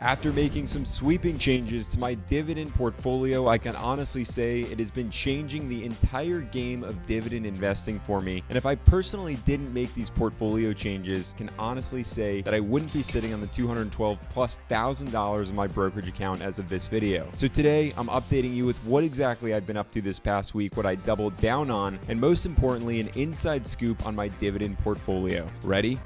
After making some sweeping changes to my dividend portfolio, I can honestly say it has been changing the entire game of dividend investing for me. And if I personally didn't make these portfolio changes, I can honestly say that I wouldn't be sitting on the $212,000+ in my brokerage account as of this video. So today, I'm updating you with what exactly I've been up to this past week, what I doubled down on, and most importantly, an inside scoop on my dividend portfolio. Ready?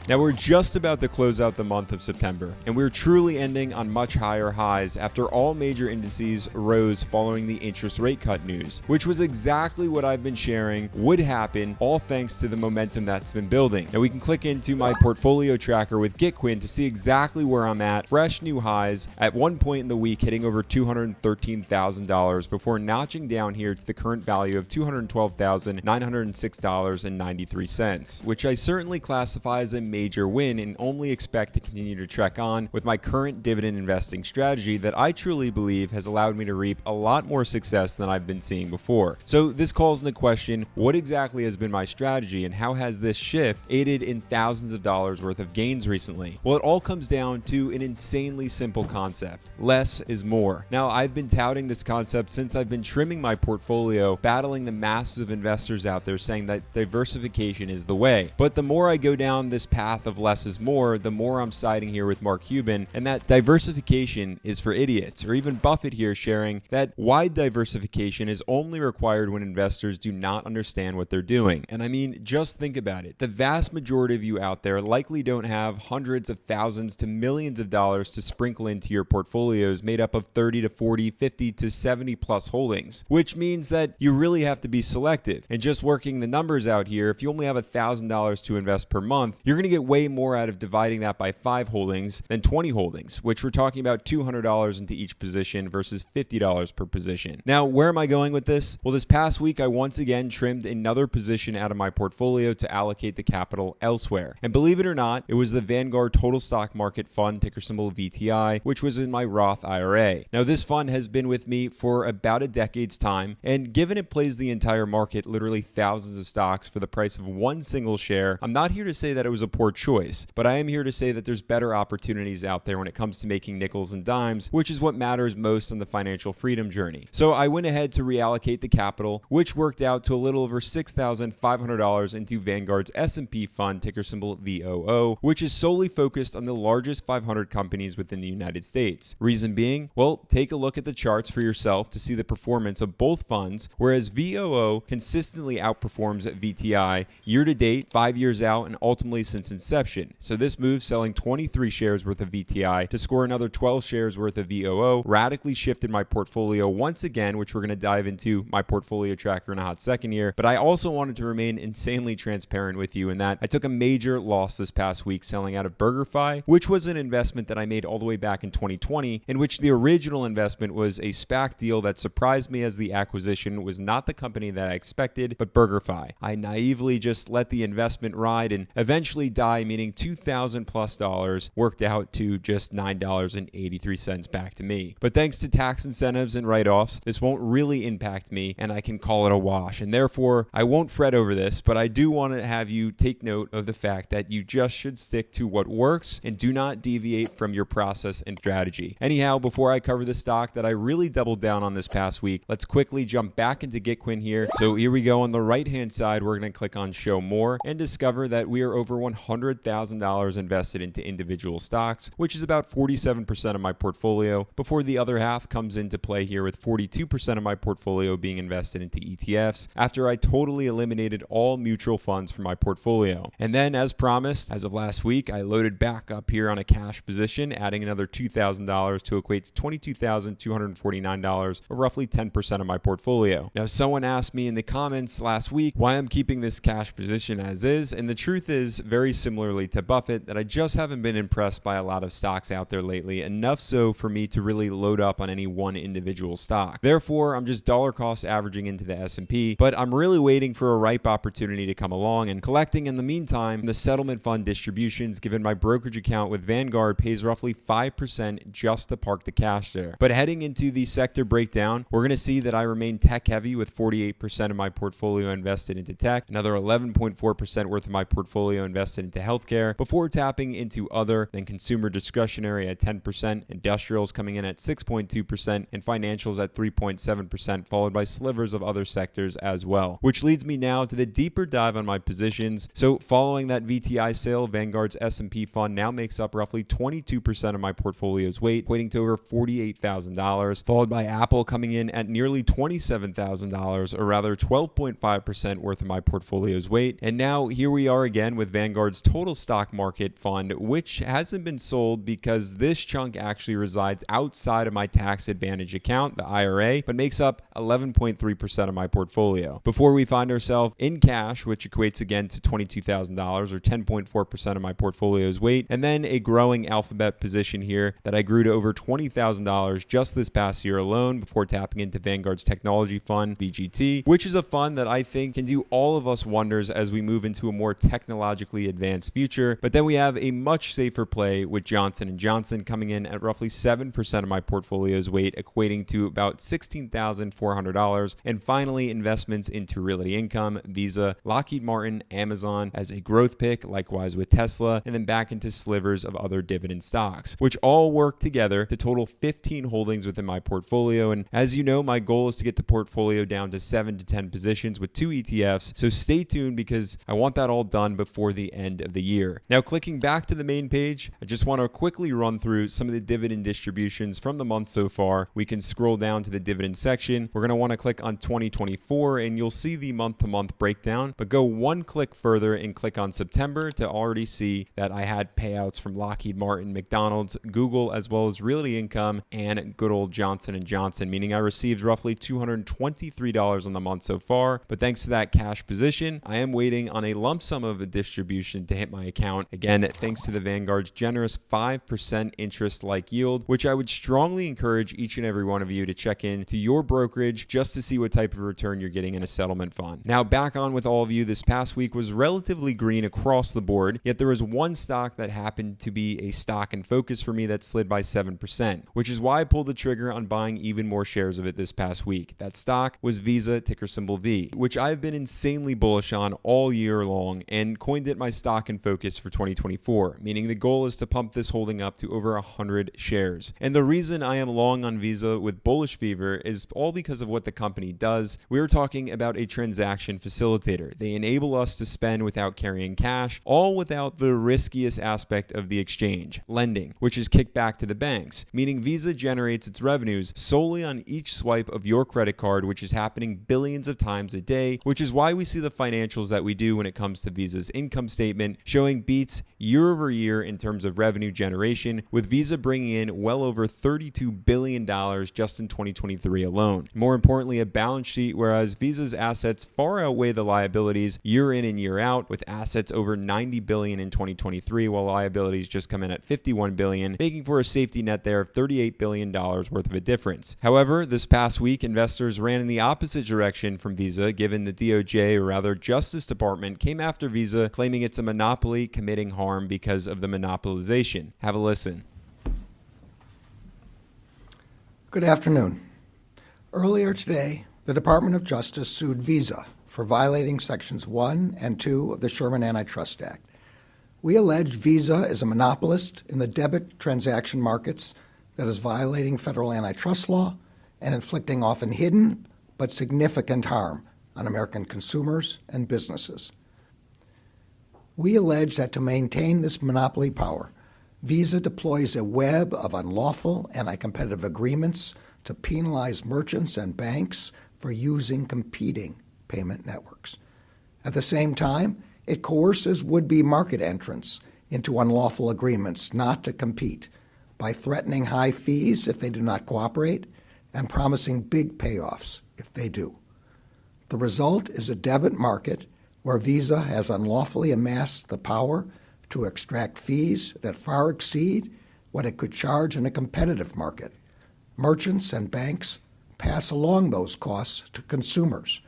Now we're just about to close out the month of September, and we're truly ending on much higher highs after all major indices rose following the interest rate cut news, which was exactly what I've been sharing would happen, all thanks to the momentum that's been building. Now we can click into my portfolio tracker with Gitcoin to see exactly where I'm at. Fresh new highs at one point in the week hitting over $213,000 before notching down here to the current value of $212,906.93, which I certainly classify as a major win and only expect to continue to trek on with my current dividend investing strategy that I truly believe has allowed me to reap a lot more success than I've been seeing before. So this calls into question, what exactly has been my strategy and how has this shift aided in thousands of dollars worth of gains recently? Well, it all comes down to an insanely simple concept. Less is more. Now, I've been touting this concept since I've been trimming my portfolio, battling the masses of investors out there saying that diversification is the way. But the more I go down this path of less is more, the more I'm siding here with Mark Cuban, and that diversification is for idiots, or even Buffett here sharing that wide diversification is only required when investors do not understand what they're doing. And I mean, just think about it. The vast majority of you out there likely don't have hundreds of thousands to millions of dollars to sprinkle into your portfolios made up of 30 to 40, 50 to 70 plus holdings, which means that you really have to be selective. And just working the numbers out here, if you only have $1,000 to invest per month, you're going to get way more out of dividing that by 5 holdings than 20 holdings, which we're talking about $200 into each position versus $50 per position. Now, where am I going with this? Well, this past week, I once again trimmed another position out of my portfolio to allocate the capital elsewhere. And believe it or not, it was the Vanguard Total Stock Market Fund, ticker symbol VTI, which was in my Roth IRA. Now, this fund has been with me for about a decade's time, and given it plays the entire market, literally thousands of stocks for the price of one single share, I'm not here to say that it was a poor choice, but I am here to say that there's better opportunities out there when it comes to making nickels and dimes, which is what matters most on the financial freedom journey. So I went ahead to reallocate the capital, which worked out to a little over $6,500 into Vanguard's S&P fund, ticker symbol VOO, which is solely focused on the largest 500 companies within the United States. Reason being, well, take a look at the charts for yourself to see the performance of both funds, whereas VOO consistently outperforms VTI year to date, 5 years out, and ultimately since inception. So this move, selling 23 shares worth of VTI to score another 12 shares worth of VOO, radically shifted my portfolio once again, which we're going to dive into my portfolio tracker in a hot second here. But I also wanted to remain insanely transparent with you in that I took a major loss this past week selling out of BurgerFi, which was an investment that I made all the way back in 2020, in which the original investment was a SPAC deal that surprised me as the acquisition was not the company that I expected, but BurgerFi. I naively just let the investment ride and eventually die, meaning $2,000+ worked out to just $9.83 back to me. But thanks to tax incentives and write-offs, this won't really impact me and I can call it a wash. And therefore, I won't fret over this, but I do want to have you take note of the fact that you just should stick to what works and do not deviate from your process and strategy. Anyhow, before I cover the stock that I really doubled down on this past week, let's quickly jump back into Gitcoin here. So here we go. On the right-hand side, we're going to click on Show More and discover that we are over $100,000 invested into individual stocks, which is about 47% of my portfolio, before the other half comes into play here with 42% of my portfolio being invested into ETFs after I totally eliminated all mutual funds from my portfolio. And then, as promised, as of last week, I loaded back up here on a cash position, adding another $2,000 to equate to $22,249, or roughly 10% of my portfolio. Now, someone asked me in the comments last week why I'm keeping this cash position as is, and the truth is, very similarly to Buffett, that I just haven't been impressed by a lot of stocks out there lately, enough so for me to really load up on any one individual stock. Therefore, I'm just dollar cost averaging into the S&P, but I'm really waiting for a ripe opportunity to come along and collecting in the meantime the settlement fund distributions, given my brokerage account with Vanguard pays roughly 5% just to park the cash there. But heading into the sector breakdown, we're going to see that I remain tech heavy with 48% of my portfolio invested into tech, another 11.4% worth of my portfolio invested invested into healthcare before tapping into other than consumer discretionary at 10%, industrials coming in at 6.2%, and financials at 3.7%, followed by slivers of other sectors as well. Which leads me now to the deeper dive on my positions. So following that VTI sale, Vanguard's S&P fund now makes up roughly 22% of my portfolio's weight, equating to over $48,000, followed by Apple coming in at nearly $27,000, or rather 12.5% worth of my portfolio's weight. And now here we are again with Vanguard's total stock market fund, which hasn't been sold because this chunk actually resides outside of my tax advantage account, the IRA, but makes up 11.3% of my portfolio. Before we find ourselves in cash, which equates again to $22,000 or 10.4% of my portfolio's weight, and then a growing Alphabet position here that I grew to over $20,000 just this past year alone before tapping into Vanguard's technology fund, VGT, which is a fund that I think can do all of us wonders as we move into a more technologically advanced future. But then we have a much safer play with Johnson & Johnson coming in at roughly 7% of my portfolio's weight, equating to about $16,400. And finally, investments into Realty Income, Visa, Lockheed Martin, Amazon as a growth pick, likewise with Tesla, and then back into slivers of other dividend stocks, which all work together to total 15 holdings within my portfolio. And as you know, my goal is to get the portfolio down to 7 to 10 positions with 2 ETFs. So stay tuned because I want that all done before the end of the year. Now, clicking back to the main page, I just want to quickly run through some of the dividend distributions from the month so far. We can scroll down to the dividend section. We're going to want to click on 2024 and you'll see the month-to-month breakdown, but go one click further and click on September to already see that I had payouts from Lockheed Martin, McDonald's, Google, as well as Realty Income and good old Johnson & Johnson, meaning I received roughly $223 on the month so far. But thanks to that cash position, I am waiting on a lump sum of a distribution to hit my account. Again, thanks to the Vanguard's generous 5% interest-like yield, which I would strongly encourage each and every one of you to check in to your brokerage just to see what type of return you're getting in a settlement fund. Now, back on with all of you, this past week was relatively green across the board, yet there was one stock that happened to be a stock in focus for me that slid by 7%, which is why I pulled the trigger on buying even more shares of it this past week. That stock was Visa, ticker symbol V, which I've been insanely bullish on all year long and coined it my stock in focus for 2024, meaning the goal is to pump this holding up to over 100 shares. And the reason I am long on Visa with bullish fever is all because of what the company does. We are talking about a transaction facilitator. They enable us to spend without carrying cash, all without the riskiest aspect of the exchange, lending, which is kicked back to the banks, meaning Visa generates its revenues solely on each swipe of your credit card, which is happening billions of times a day, which is why we see the financials that we do when it comes to Visa's income statement showing beats year over year in terms of revenue generation, with Visa bringing in well over $32 billion just in 2023 alone. More importantly, a balance sheet whereas Visa's assets far outweigh the liabilities year in and year out, with assets over $90 billion in 2023 while liabilities just come in at $51 billion, making for a safety net there of $38 billion worth of a difference. However, this past week, investors ran in the opposite direction from Visa, given the DOJ, or rather Justice Department, came after Visa, claiming it's a monopoly committing harm because of the monopolization. Have a listen. Good afternoon. Earlier today, the Department of Justice sued Visa for violating Sections 1 and 2 of the Sherman Antitrust Act. We allege Visa is a monopolist in the debit transaction markets that is violating federal antitrust law and inflicting often hidden but significant harm on American consumers and businesses. We allege that to maintain this monopoly power, Visa deploys a web of unlawful anti-competitive agreements to penalize merchants and banks for using competing payment networks. At the same time, it coerces would-be market entrants into unlawful agreements not to compete by threatening high fees if they do not cooperate and promising big payoffs if they do. The result is a debit market where Visa has unlawfully amassed the power to extract fees that far exceed what it could charge in a competitive market. Merchants and banks pass along those costs to consumers,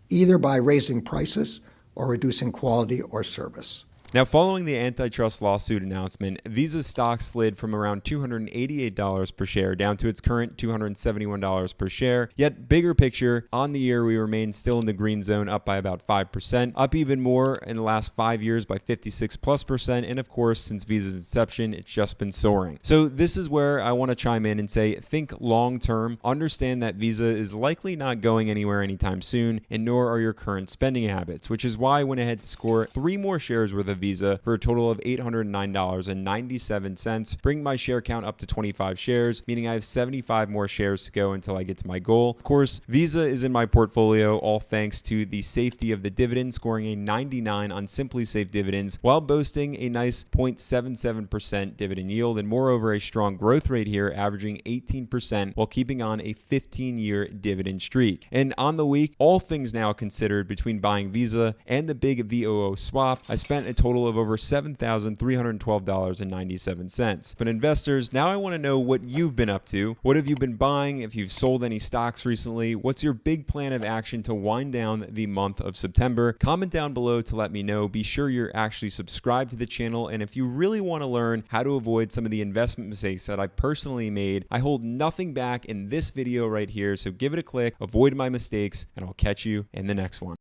either by raising prices or reducing quality or service. Now, following the antitrust lawsuit announcement, Visa stock slid from around $288 per share down to its current $271 per share. Yet, bigger picture, on the year we remain still in the green zone, up by about 5%, up even more in the last 5 years by 56+%, and of course, since Visa's inception, it's just been soaring. So this is where I want to chime in and say, think long term, understand that Visa is likely not going anywhere anytime soon, and nor are your current spending habits, which is why I went ahead to score 3 more shares worth of Visa for a total of $809.97, bringing my share count up to 25 shares, meaning I have 75 more shares to go until I get to my goal. Of course, Visa is in my portfolio, all thanks to the safety of the dividend, scoring a 99 on Simply Safe dividends, while boasting a nice 0.77% dividend yield, and moreover, a strong growth rate here, averaging 18% while keeping on a 15-year dividend streak. And on the week, all things now considered, between buying Visa and the big VOO swap, I spent a total of over $7,312.97. But investors, now I want to know what you've been up to. What have you been buying? If you've sold any stocks recently, what's your big plan of action to wind down the month of September? Comment down below to let me know. Be sure you're actually subscribed to the channel, and if you really want to learn how to avoid some of the investment mistakes that I personally made, I hold nothing back in this video right here, so give it a click, avoid my mistakes, and I'll catch you in the next one.